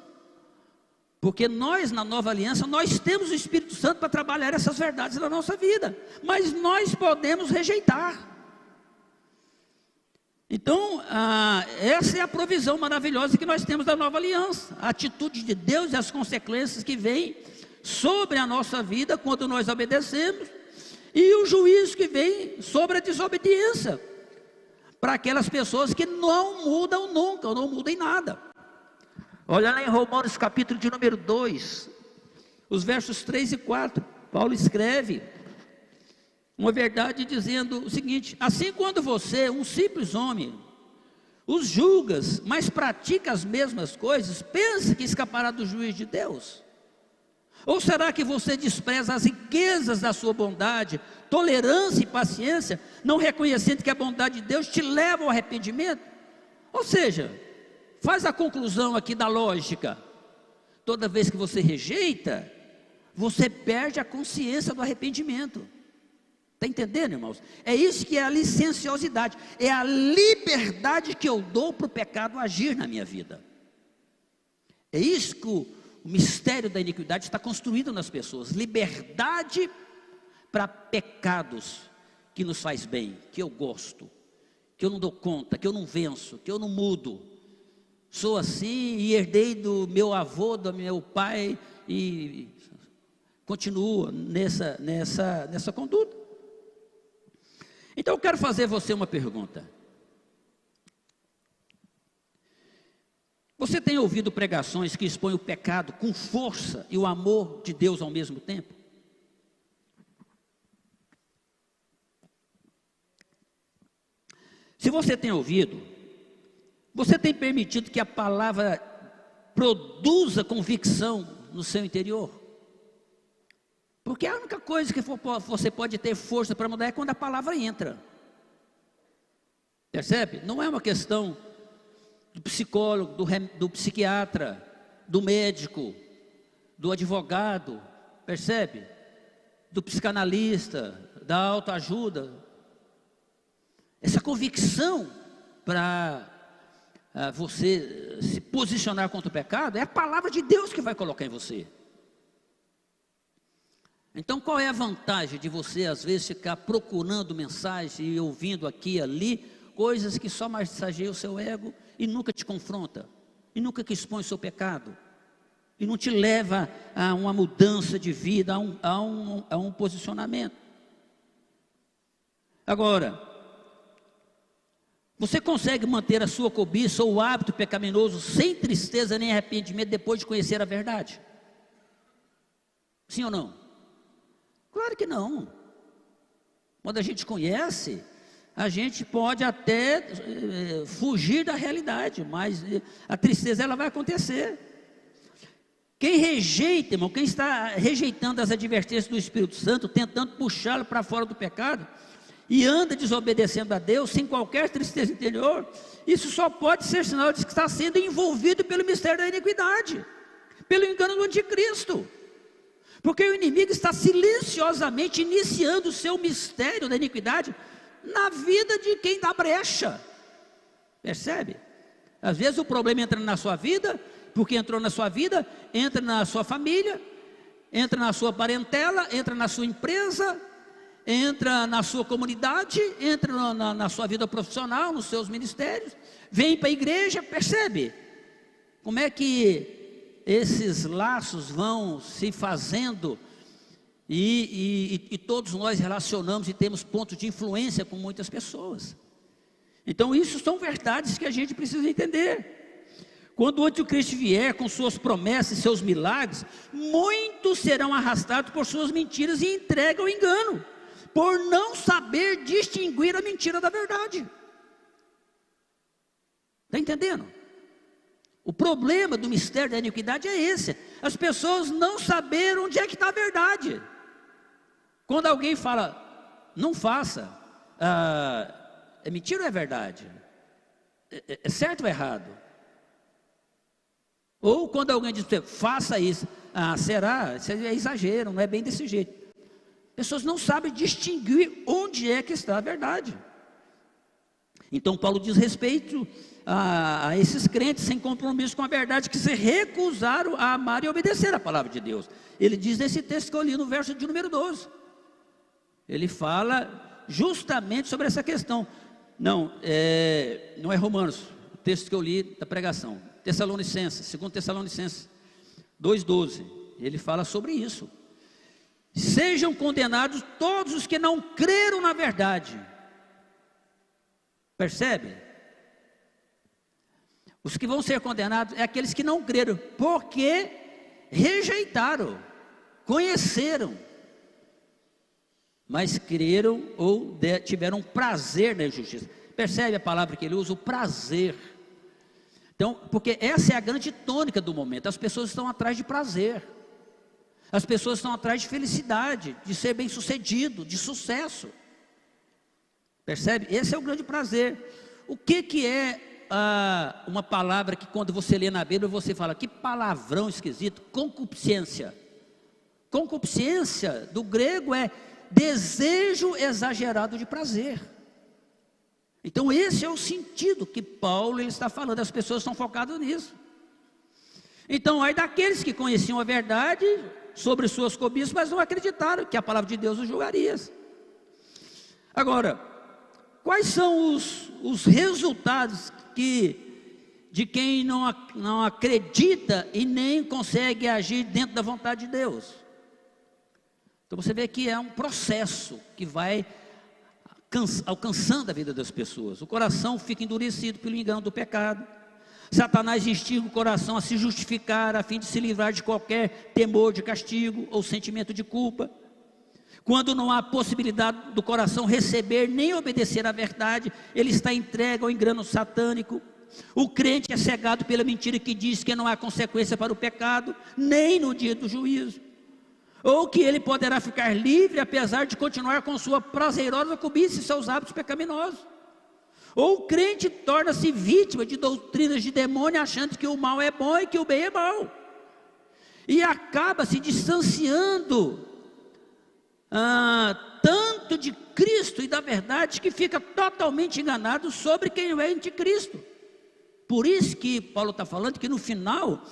Porque nós, na nova aliança, nós temos o Espírito Santo para trabalhar essas verdades na nossa vida. Mas nós podemos rejeitar. Então, essa é a provisão maravilhosa que nós temos da nova aliança. A atitude de Deus e as consequências que vêm sobre a nossa vida quando nós obedecemos. E o juízo que vem sobre a desobediência. Para aquelas pessoas que não mudam nunca, ou não mudam em nada. Olha lá em Romanos capítulo de número 2, os versos 3 e 4. Paulo escreve uma verdade dizendo o seguinte: assim, quando você, um simples homem, os julgas, mas pratica as mesmas coisas, pensa que escapará do juízo de Deus? Ou será que você despreza as riquezas da sua bondade, tolerância e paciência, não reconhecendo que a bondade de Deus te leva ao arrependimento? Ou seja, faz a conclusão aqui da lógica. Toda vez que você rejeita, você perde a consciência do arrependimento. Está entendendo, irmãos? É isso que é a licenciosidade. É a liberdade que eu dou para o pecado agir na minha vida. É isso que o mistério da iniquidade está construído nas pessoas. Liberdade para pecados que nos faz bem, que eu gosto, que eu não dou conta, que eu não venço, que eu não mudo. Sou assim e herdei do meu avô, do meu pai, e continuo nessa conduta. Então eu quero fazer você uma pergunta. Você tem ouvido pregações que expõem o pecado com força e o amor de Deus ao mesmo tempo? Se você tem ouvido, você tem permitido que a palavra produza convicção no seu interior? Porque a única coisa que você pode ter força para mudar é quando a palavra entra. Percebe? Não é uma questão do psicólogo, do psiquiatra, do médico, do advogado, percebe? Do psicanalista, da autoajuda. Essa convicção para você se posicionar contra o pecado é a palavra de Deus que vai colocar em você. Então qual é a vantagem de você às vezes ficar procurando mensagens e ouvindo aqui e ali coisas que só massageiam o seu ego e nunca te confronta, e nunca que expõe o seu pecado, e não te leva a uma mudança de vida, a um posicionamento? Agora, você consegue manter a sua cobiça ou o hábito pecaminoso sem tristeza nem arrependimento depois de conhecer a verdade? Sim ou não? Claro que não. Quando a gente conhece, a gente pode até fugir da realidade, mas a tristeza ela vai acontecer. Quem rejeita, irmão, quem está rejeitando as advertências do Espírito Santo, tentando puxá-lo para fora do pecado, e anda desobedecendo a Deus, sem qualquer tristeza interior, isso só pode ser sinal de que está sendo envolvido pelo mistério da iniquidade, pelo engano do anticristo. Porque o inimigo está silenciosamente iniciando o seu mistério da iniquidade na vida de quem dá brecha. Percebe? Às vezes o problema entra na sua vida, porque entrou na sua vida, entra na sua família, entra na sua parentela, entra na sua empresa, entra na sua comunidade, entra na sua vida profissional, nos seus ministérios, vem para a igreja. Percebe? Como é que esses laços vão se fazendo e todos nós relacionamos e temos pontos de influência com muitas pessoas. Então isso são verdades que a gente precisa entender. Quando o anticristo vier com suas promessas e seus milagres, muitos serão arrastados por suas mentiras e entregues ao engano, por não saber distinguir a mentira da verdade. Está entendendo? O problema do mistério da iniquidade é esse: as pessoas não saberam onde é que está a verdade. Quando alguém fala, não faça, é mentira ou é verdade? É certo ou errado? Ou quando alguém diz para você, faça isso, será? Isso é exagero, não é bem desse jeito. Pessoas não sabem distinguir onde é que está a verdade. Então Paulo diz respeito a esses crentes sem compromisso com a verdade, que se recusaram a amar e obedecer a palavra de Deus. Ele diz nesse texto que eu li no verso de número 12. Ele fala justamente sobre essa questão. Não é Romanos, o texto que eu li da pregação. Tessalonicenses, 2 Tessalonicenses 2,12. Ele fala sobre isso. Sejam condenados todos os que não creram na verdade. Percebe? Os que vão ser condenados é aqueles que não creram, porque rejeitaram, conheceram, mas creram ou tiveram prazer na injustiça. Percebe a palavra que ele usa? O prazer. Então, porque essa é a grande tônica do momento. As pessoas estão atrás de prazer. As pessoas estão atrás de felicidade, de ser bem sucedido, de sucesso. Percebe? Esse é o grande prazer. O que é uma palavra que quando você lê na Bíblia você fala, que palavrão esquisito? Concupiscência. Concupiscência do grego é desejo exagerado de prazer. Então esse é o sentido que Paulo ele está falando. As pessoas estão focadas nisso. Então aí daqueles que conheciam a verdade sobre suas cobiças, mas não acreditaram que a palavra de Deus os julgaria. Agora, quais são os resultados de quem não acredita e nem consegue agir dentro da vontade de Deus? Então você vê que é um processo que vai alcançando a vida das pessoas. O coração fica endurecido pelo engano do pecado. Satanás instiga o coração a se justificar, a fim de se livrar de qualquer temor de castigo ou sentimento de culpa. Quando não há possibilidade do coração receber nem obedecer à verdade, ele está entregue ao engano satânico. O crente é cegado pela mentira que diz que não há consequência para o pecado, nem no dia do juízo. Ou que ele poderá ficar livre apesar de continuar com sua prazerosa cobiça e seus hábitos pecaminosos. Ou o crente torna-se vítima de doutrinas de demônio, achando que o mal é bom e que o bem é mau. E acaba se distanciando tanto de Cristo e da verdade, que fica totalmente enganado sobre quem é anticristo. Por isso que Paulo está falando que no final,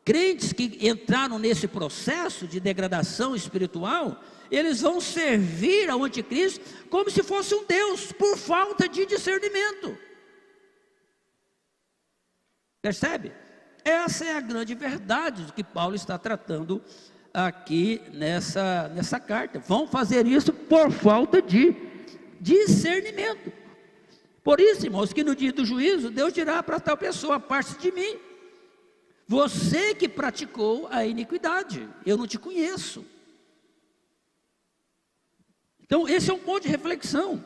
crentes que entraram nesse processo de degradação espiritual, eles vão servir ao anticristo como se fosse um Deus, por falta de discernimento. Percebe? Essa é a grande verdade do que Paulo está tratando aqui nessa carta. Vão fazer isso por falta de discernimento. Por isso, irmãos, que no dia do juízo, Deus dirá para tal pessoa, aparte de mim, você que praticou a iniquidade, eu não te conheço. Então esse é um ponto de reflexão.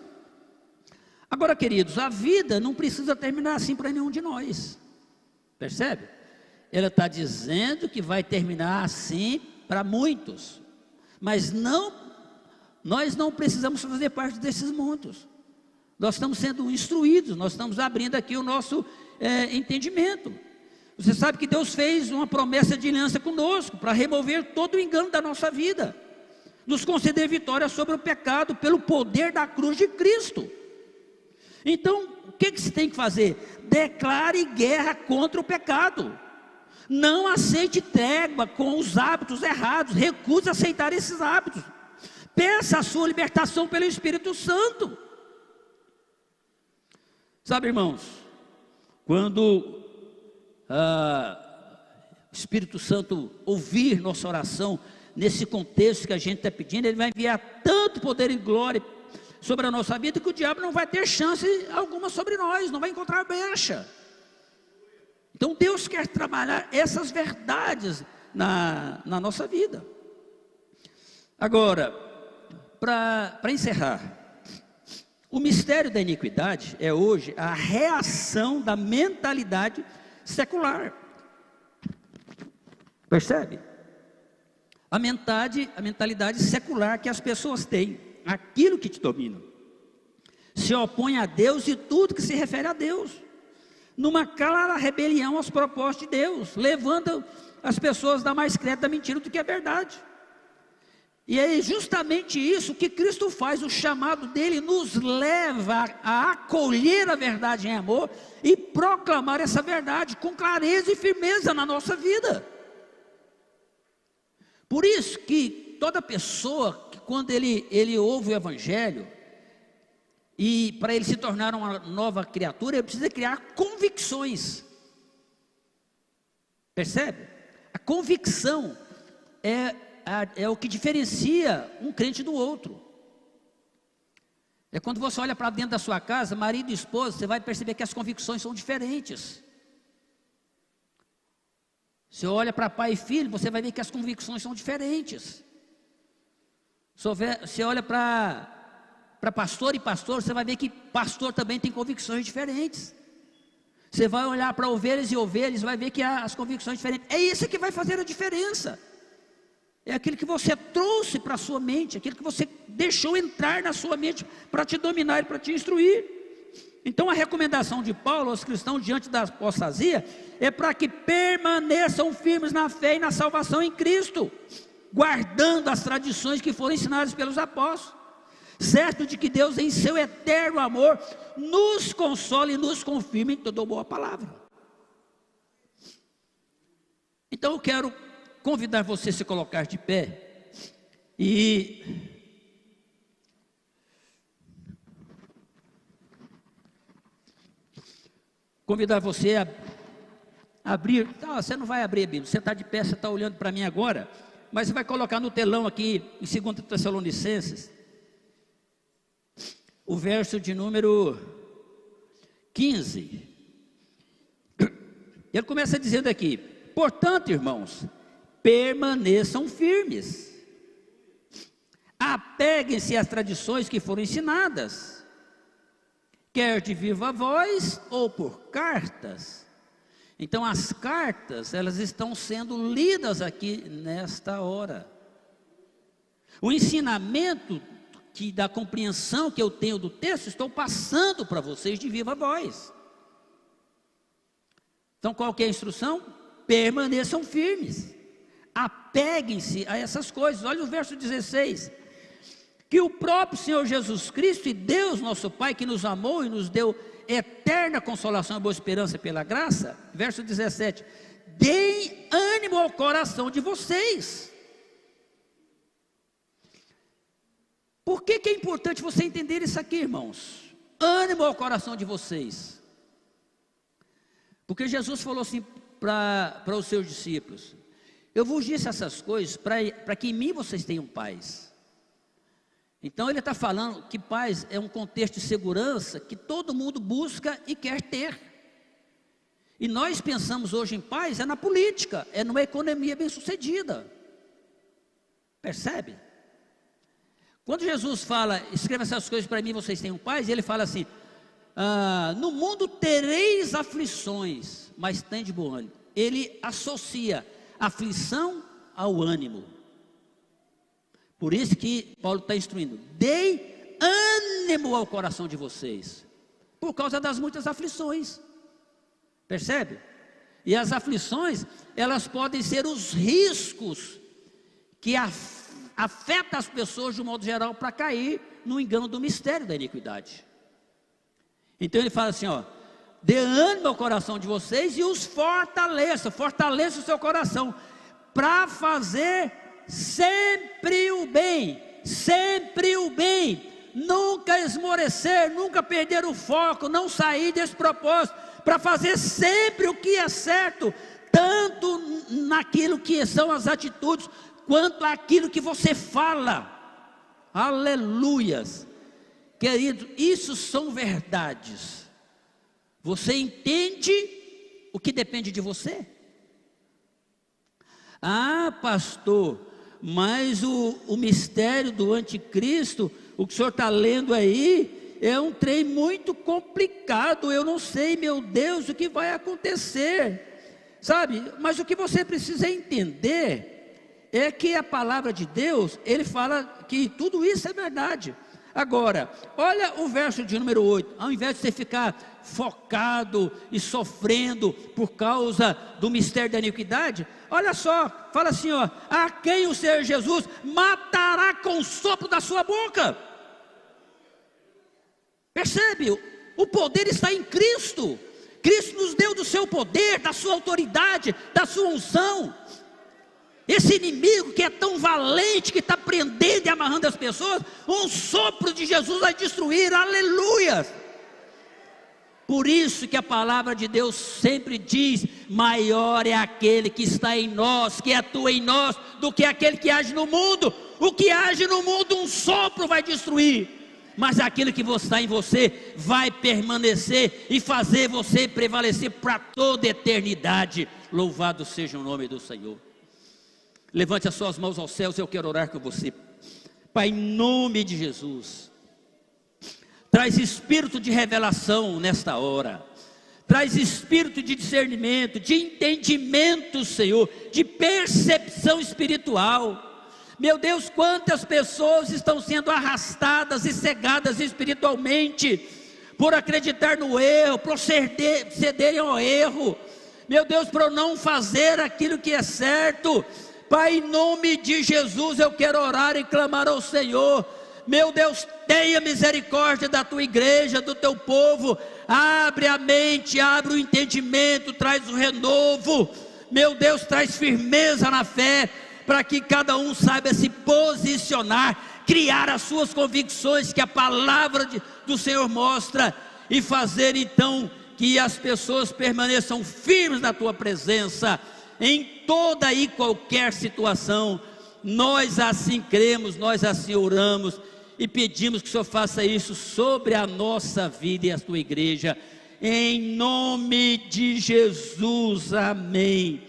Agora, queridos, a vida não precisa terminar assim para nenhum de nós. Percebe? Ela está dizendo que vai terminar assim para muitos, mas nós não precisamos fazer parte desses muitos. Nós estamos sendo instruídos, nós estamos abrindo aqui o nosso entendimento. Você sabe que Deus fez uma promessa de aliança conosco, para remover todo o engano da nossa vida, nos conceder vitória sobre o pecado, pelo poder da cruz de Cristo. Então, o que se tem que fazer? Declare guerra contra o pecado. Não aceite trégua com os hábitos errados, recuse aceitar esses hábitos. Peça a sua libertação pelo Espírito Santo. Sabe, irmãos, quando o Espírito Santo ouvir nossa oração, nesse contexto que a gente está pedindo, ele vai enviar tanto poder e glória sobre a nossa vida, que o diabo não vai ter chance alguma sobre nós, não vai encontrar brecha. Então Deus quer trabalhar essas verdades na nossa vida. Agora, para encerrar, o mistério da iniquidade é hoje a reação da mentalidade secular. Percebe? A mentalidade secular que as pessoas têm, aquilo que te domina, se opõe a Deus e tudo que se refere a Deus. numa clara rebelião aos propósitos de Deus, levando as pessoas a dar mais crédito à mentira do que à verdade. E é justamente isso que Cristo faz, o chamado dele nos leva a acolher a verdade em amor e proclamar essa verdade com clareza e firmeza na nossa vida. Por isso que toda pessoa, que quando ele ouve o Evangelho, e para ele se tornar uma nova criatura, ele precisa criar convicções. Percebe? A convicção é o que diferencia um crente do outro. É quando você olha para dentro da sua casa, marido e esposa, você vai perceber que as convicções são diferentes. Você olha para pai e filho, você vai ver que as convicções são diferentes. Você olha para pastor e pastor, você vai ver que pastor também tem convicções diferentes. Você vai olhar para ovelhas e ovelhas, vai ver que há as convicções diferentes. É isso que vai fazer a diferença. É aquilo que você trouxe para a sua mente, aquilo que você deixou entrar na sua mente para te dominar e para te instruir. Então a recomendação de Paulo aos cristãos diante da apostasia é para que permaneçam firmes na fé e na salvação em Cristo, guardando as tradições que foram ensinadas pelos apóstolos, certo de que Deus em seu eterno amor nos consola e nos confirma em toda boa palavra. Então eu quero convidar você a se colocar de pé e convidar você a abrir. Você não vai abrir a Bíblia, você está de pé, você está olhando para mim agora, mas você vai colocar no telão aqui em 2 Tessalonicenses, o verso de número 15. Ele começa dizendo aqui: portanto, irmãos, permaneçam firmes, apeguem-se às tradições que foram ensinadas, quer de viva voz ou por cartas. Então as cartas, elas estão sendo lidas aqui nesta hora. O ensinamento da compreensão que eu tenho do texto, estou passando para vocês de viva voz. Então qual que é a instrução? Permaneçam firmes, apeguem-se a essas coisas. Olha o verso 16: que o próprio Senhor Jesus Cristo e Deus nosso Pai, que nos amou e nos deu eterna consolação e boa esperança pela graça, verso 17, deem ânimo ao coração de vocês. Por que é importante você entender isso aqui, irmãos? Ânimo ao coração de vocês. Porque Jesus falou assim para os seus discípulos: eu vos disse essas coisas para que em mim vocês tenham paz. Então ele está falando que paz é um contexto de segurança que todo mundo busca e quer ter. E nós pensamos hoje em paz é na política, é numa economia bem sucedida. Percebe? Quando Jesus fala, escreva essas coisas para mim, vocês tenham paz, ele fala assim: no mundo tereis aflições, mas tende bom ânimo. Ele associa aflição ao ânimo. Por isso que Paulo está instruindo: dei ânimo ao coração de vocês, por causa das muitas aflições. Percebe? E as aflições, elas podem ser os riscos que afetam as pessoas de um modo geral para cair no engano do mistério da iniquidade. Então ele fala assim, dê ânimo ao coração de vocês e os fortaleça o seu coração, para fazer sempre o bem, nunca esmorecer, nunca perder o foco, não sair desse propósito, para fazer sempre o que é certo, tanto naquilo que são as atitudes, quanto aquilo que você fala. Aleluias. Querido, isso são verdades. Você entende o que depende de você? Pastor, mas o mistério do anticristo, o que o senhor está lendo aí, é um trem muito complicado. Eu não sei, meu Deus, o que vai acontecer, sabe? Mas o que você precisa entender é que a palavra de Deus, ele fala que tudo isso é verdade. Agora, olha o verso de número 8. Ao invés de você ficar focado e sofrendo por causa do mistério da iniquidade, olha só, fala assim, ó: a quem o Senhor Jesus matará com o sopro da sua boca. Percebe? O poder está em Cristo. Cristo nos deu do seu poder, da sua autoridade, da sua unção. Esse inimigo que é tão valente, que está prendendo e amarrando as pessoas, um sopro de Jesus vai destruir. Aleluia! Por isso que a palavra de Deus sempre diz: maior é aquele que está em nós, que atua em nós, do que aquele que age no mundo. O que age no mundo, um sopro vai destruir, mas aquilo que está em você vai permanecer e fazer você prevalecer para toda a eternidade. Louvado seja o nome do Senhor. Levante as suas mãos aos céus, eu quero orar com você. Pai, em nome de Jesus, traz espírito de revelação nesta hora, traz espírito de discernimento, de entendimento, Senhor, de percepção espiritual. Meu Deus, quantas pessoas estão sendo arrastadas e cegadas espiritualmente, por acreditar no erro, por cederem ao erro, meu Deus, por não fazer aquilo que é certo. Pai, em nome de Jesus, eu quero orar e clamar ao Senhor. Meu Deus, tenha misericórdia da tua igreja, do teu povo. Abre a mente, abre o entendimento, traz o renovo. Meu Deus, traz firmeza na fé, para que cada um saiba se posicionar, criar as suas convicções que a palavra do Senhor mostra, e fazer então que as pessoas permaneçam firmes na tua presença, em toda e qualquer situação. Nós assim cremos, nós assim oramos e pedimos que o Senhor faça isso sobre a nossa vida e a tua igreja, em nome de Jesus, amém.